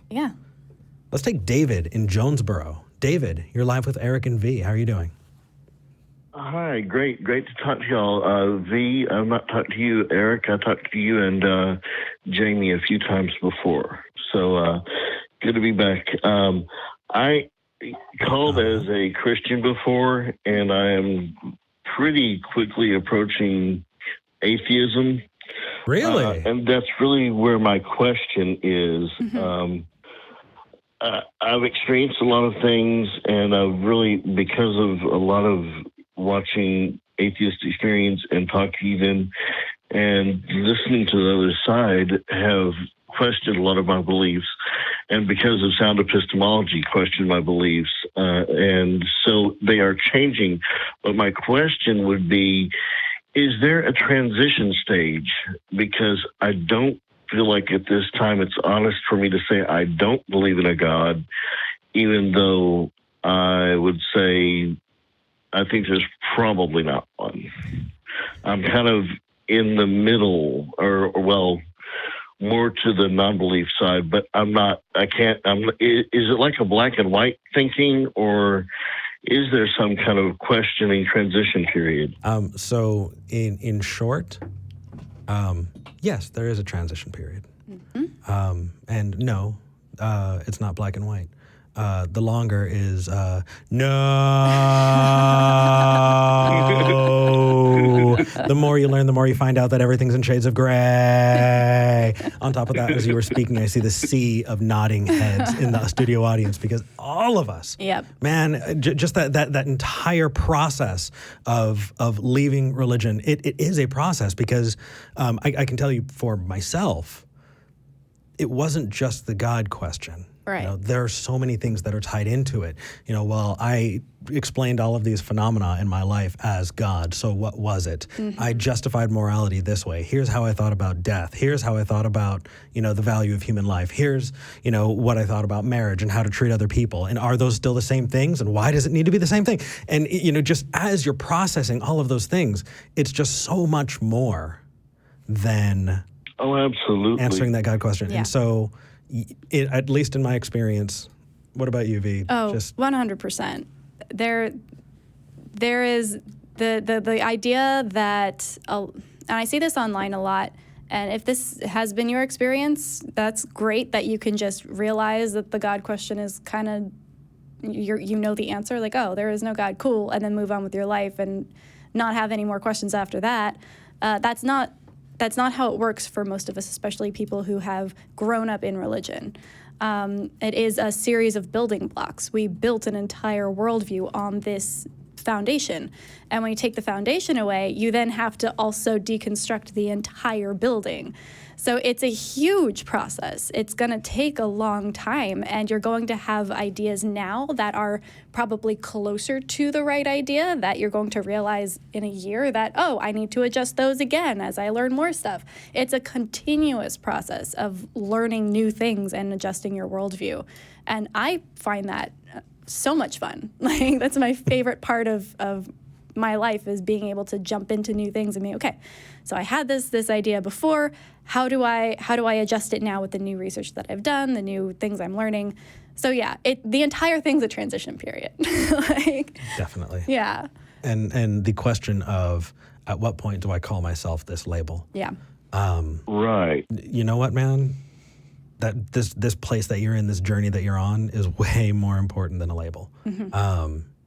Yeah. Let's take David in Jonesboro. David, you're live with Eric and V. How are you doing? Hi, great to talk to y'all. V, I've not talked to you, Eric. I talked to you and Jamie a few times before. So good to be back. I called as a Christian before, and I am pretty quickly approaching atheism. Really? And that's really where my question is. I've experienced a lot of things, and I've really, because of a lot of watching Atheist Experience and Talk Heathen and listening to the other side, have questioned a lot of my beliefs. And because of sound epistemology, questioned my beliefs. And so they are changing. But my question would be, is there a transition stage? Because I don't feel like at this time it's honest for me to say I don't believe in a God, even though I would say I think there's probably not one. I'm kind of in the middle, or well, more to the non-belief side, but is it like a black and white thinking, or is there some kind of questioning transition period? So in short, yes, there is a transition period. And no, it's not black and white. The longer is no. The more you learn, the more you find out that everything's in shades of gray. On top of that, as you were speaking, I see the sea of nodding heads in the studio audience, because all of us, man, just that entire process of leaving religion, it is a process, because I can tell you for myself, it wasn't just the God question. Right. You know, there are so many things that are tied into it. You know, well, I explained all of these phenomena in my life as God, so what was it? I justified morality this way. Here's how I thought about death. Here's how I thought about, you know, the value of human life. Here's, you know, what I thought about marriage and how to treat other people. And are those still the same things? And why does it need to be the same thing? And, you know, just as you're processing all of those things, it's just so much more than absolutely answering that God question. Yeah. And so, at least in my experience, what about you, V? Oh, 100%. There is the idea that, and I see this online a lot, and if this has been your experience, that's great that you can just realize that the God question is kind of, you know the answer, like, oh, there is no God, cool, and then move on with your life and not have any more questions after that. That's not how it works for most of us, especially people who have grown up in religion. It is a series of building blocks. We built an entire worldview on this foundation. And when you take the foundation away, you then have to also deconstruct the entire building. So it's a huge process. It's going to take a long time, and you're going to have ideas now that are probably closer to the right idea that you're going to realize in a year that, oh, I need to adjust those again as I learn more stuff. It's a continuous process of learning new things and adjusting your worldview. And I find that so much fun. Like, that's my favorite part of my life, is being able to jump into new things and be, okay, so I had this idea before. How do I adjust it now with the new research that I've done, the new things I'm learning? So yeah, the entire thing's a transition period. Definitely. Yeah. And the question of, at what point do I call myself this label? Yeah. Right. You know what, man? That this place that you're in, this journey that you're on, is way more important than a label.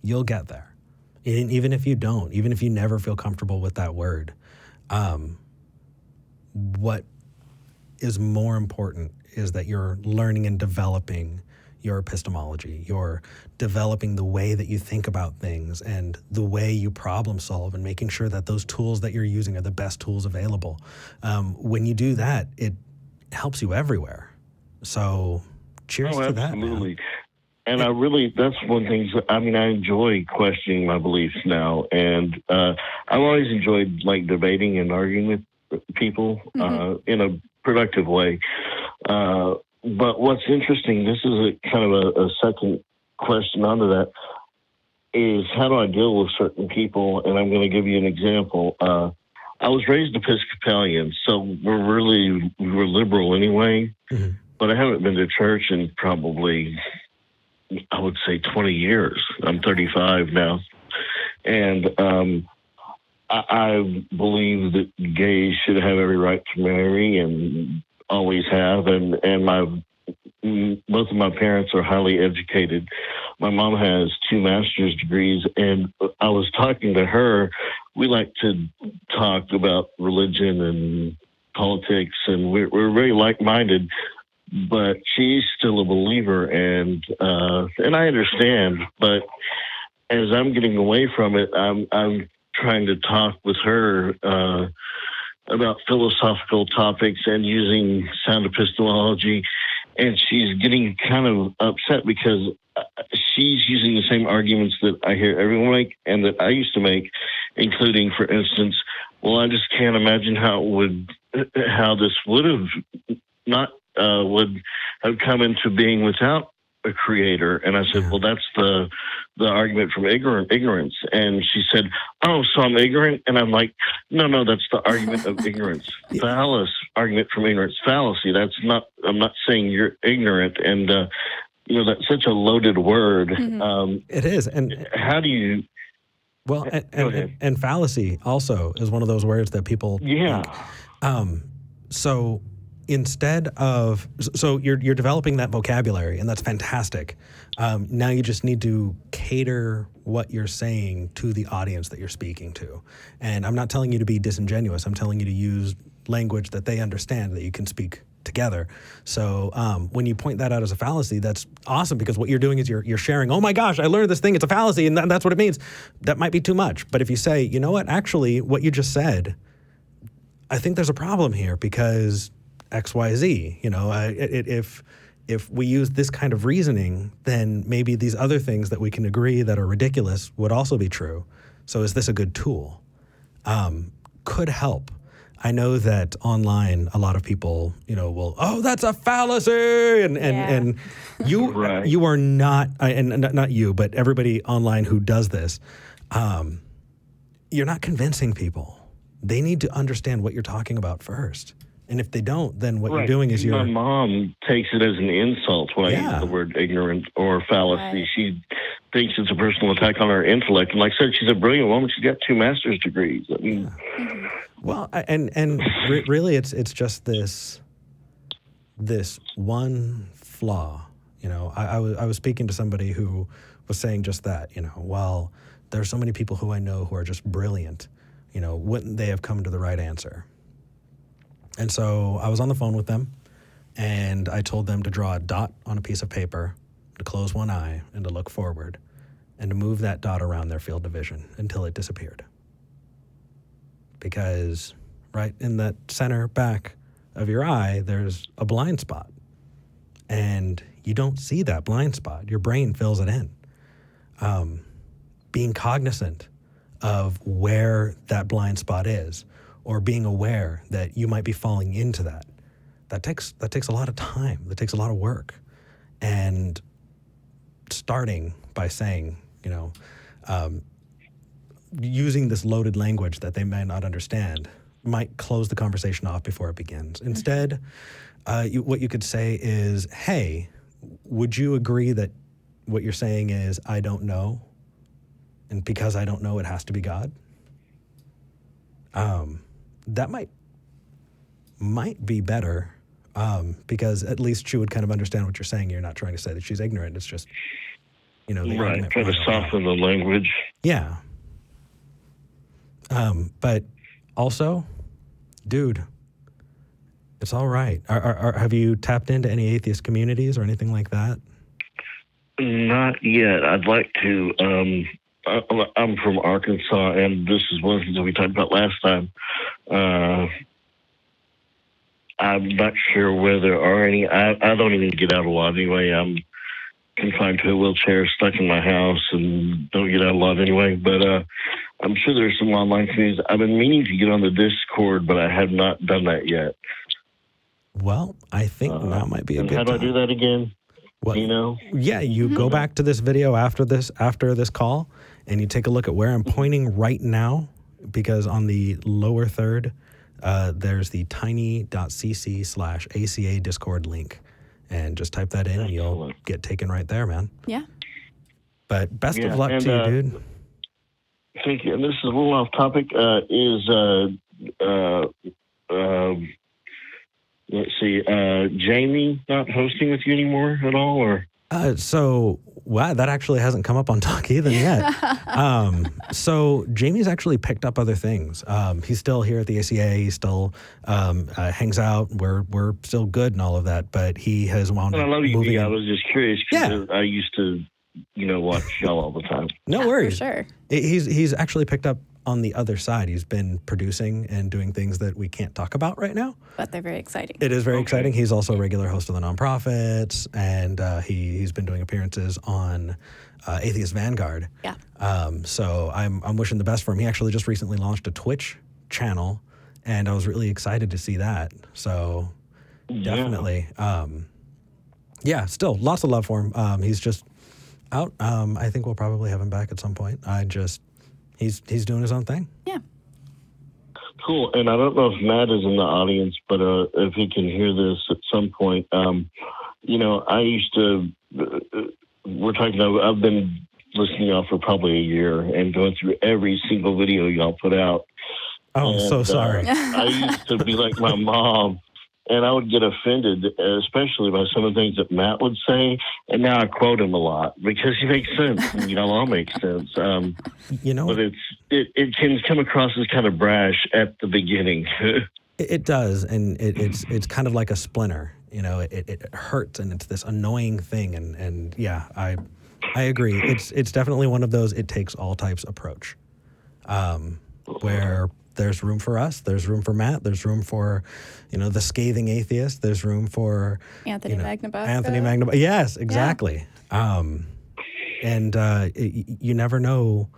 You'll get there. Even if you don't, even if you never feel comfortable with that word, what is more important is that you're learning and developing your epistemology. You're developing the way that you think about things and the way you problem solve, and making sure that those tools that you're using are the best tools available. When you do that, it helps you everywhere. So cheers to that, man. And that's one thing. I mean, I enjoy questioning my beliefs now. And I've always enjoyed, like, debating and arguing with people in a productive way. But what's interesting, this is a kind of a second question onto that, is how do I deal with certain people? And I'm going to give you an example. I was raised Episcopalian, so we're liberal anyway. But but I haven't been to church in probably, I would say, 20 years. I'm 35 now. And I believe that gays should have every right to marry and always have. And both of my parents are highly educated. My mom has 2 master's degrees, and I was talking to her. We like to talk about religion and politics, and we're very like-minded, but she's still a believer, and I understand, but as I'm getting away from it, I'm trying to talk with her about philosophical topics and using sound epistemology, and she's getting kind of upset because she's using the same arguments that I hear everyone make and that I used to make, including, for instance, well, I just can't imagine how this would have come into being without a creator. And I said, well, that's the argument from ignorance. And she said, oh, so I'm ignorant? And I'm like, no, that's the argument of ignorance. Argument from ignorance. Fallacy. I'm not saying you're ignorant. And, that's such a loaded word. It is. And how do you... Well, and fallacy also is one of those words that people think. So instead of, so you're developing that vocabulary, and that's fantastic. Now you just need to cater what you're saying to the audience that you're speaking to. And I'm not telling you to be disingenuous. I'm telling you to use language that they understand, that you can speak together. So when you point that out as a fallacy, that's awesome, because what you're doing is you're sharing, oh my gosh, I learned this thing, it's a fallacy, and that's what it means. That might be too much. But if you say, you know what, actually, what you just said, I think there's a problem here because X, Y, Z. If we use this kind of reasoning, then maybe these other things that we can agree that are ridiculous would also be true. So is this a good tool? Could help. I know that online a lot of people, will, oh, that's a fallacy, and you Right. you are not, and not you, but everybody online who does this, you're not convincing people. They need to understand what you're talking about first. And if they don't, then what you're doing is My mom takes it as an insult when I use the word ignorant or fallacy. Right. She thinks it's a personal attack on her intellect. And like I said, she's a brilliant woman. She's got 2 master's degrees. I mean, well, and really, it's just this one flaw. I was speaking to somebody who was saying just that. Well, there's so many people who I know who are just brilliant. Wouldn't they have come to the right answer? And so I was on the phone with them, and I told them to draw a dot on a piece of paper, to close one eye, and to look forward, and to move that dot around their field of vision until it disappeared. Because right in that center back of your eye, there's a blind spot. And you don't see that blind spot. Your brain fills it in. Being cognizant of where that blind spot is, or being aware that you might be falling into that takes a lot of time. That takes a lot of work. And starting by saying, using this loaded language that they may not understand might close the conversation off before it begins. Instead, what you could say is, hey, would you agree that what you're saying is, I don't know, and because I don't know, it has to be God? That might be better, because at least she would kind of understand what you're saying. You're not trying to say that she's ignorant. It's just, the argument. Try to soften the language. Yeah. But also, dude, it's all right. Have you tapped into any atheist communities or anything like that? Not yet. I'd like to. I'm from Arkansas, and this is one of the things that we talked about last time. I'm not sure where there are any. I don't even get out a lot anyway. I'm confined to a wheelchair, stuck in my house, and don't get out a lot anyway. But I'm sure there's some online communities. I've been meaning to get on the Discord, but I have not done that yet. Well, I think now might be a good time. How do I do that again? What? Yeah, you go back to this video after this call, and you take a look at where I'm pointing right now, because on the lower third, there's the tiny.cc/ACA Discord link. And just type that in and you'll get taken right there, man. Yeah. But best of luck to you, dude. Thank you. And this is a little off topic. Let's see, Jamie not hosting with you anymore at all, or? Wow, that actually hasn't come up on Talk Heathen yet. So Jamie's actually picked up other things. He's still here at the ACA. He still hangs out. We're still good and all of that, but he has wound up moving. I was just curious because I used to, watch y'all all the time. No worries. For sure. He's actually picked up on the other side. He's been producing and doing things that we can't talk about right now. But they're very exciting. It is very exciting. He's also a regular host of the Nonprofits, and he's been doing appearances on Atheist Vanguard. Yeah. So I'm wishing the best for him. He actually just recently launched a Twitch channel, and I was really excited to see that. So definitely, still lots of love for him. He's just out. I think we'll probably have him back at some point. He's doing his own thing. Yeah. Cool. And I don't know if Matt is in the audience, but if he can hear this at some point, I used to, I've been listening to y'all for probably a year and going through every single video y'all put out. Oh, I'm so sorry. I used to be like my mom, and I would get offended, especially by some of the things that Matt would say. And now I quote him a lot because he makes sense. All make sense. But it can come across as kind of brash at the beginning. It does, and it's kind of like a splinter. It hurts, and it's this annoying thing. And yeah, I agree. It's definitely one of those it takes all types approach, where there's room for us, there's room for Matt, there's room for, the scathing atheist, there's room for Anthony Magnabosco. Yes, exactly. Yeah. You never know,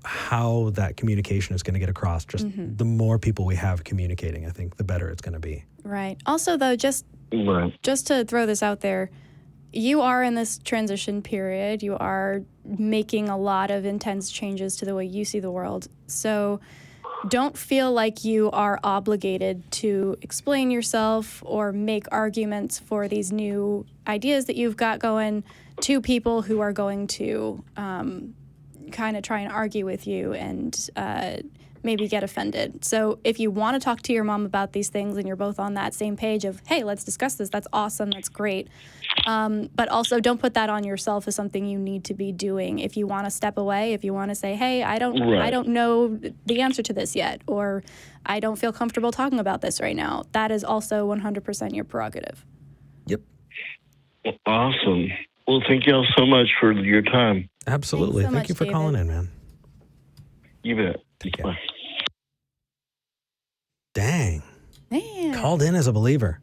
how that communication is going to get across. Just the more people we have communicating, I think the better it's going to be. Right. Also, though, just to throw this out there, you are in this transition period. You are making a lot of intense changes to the way you see the world. So don't feel like you are obligated to explain yourself or make arguments for these new ideas that you've got going to people who are going to kind of try and argue with you and maybe get offended. So if you want to talk to your mom about these things and you're both on that same page of, hey, let's discuss this, that's awesome, that's great. But also don't put that on yourself as something you need to be doing. If you want to step away, if you want to say, hey, I don't know the answer to this yet, or I don't feel comfortable talking about this right now, that is also 100% your prerogative. Yep. Awesome. Well, thank y'all so much for your time. Absolutely. Thank you for calling in, man. You bet. Take care. Dang. Man. Called in as a believer.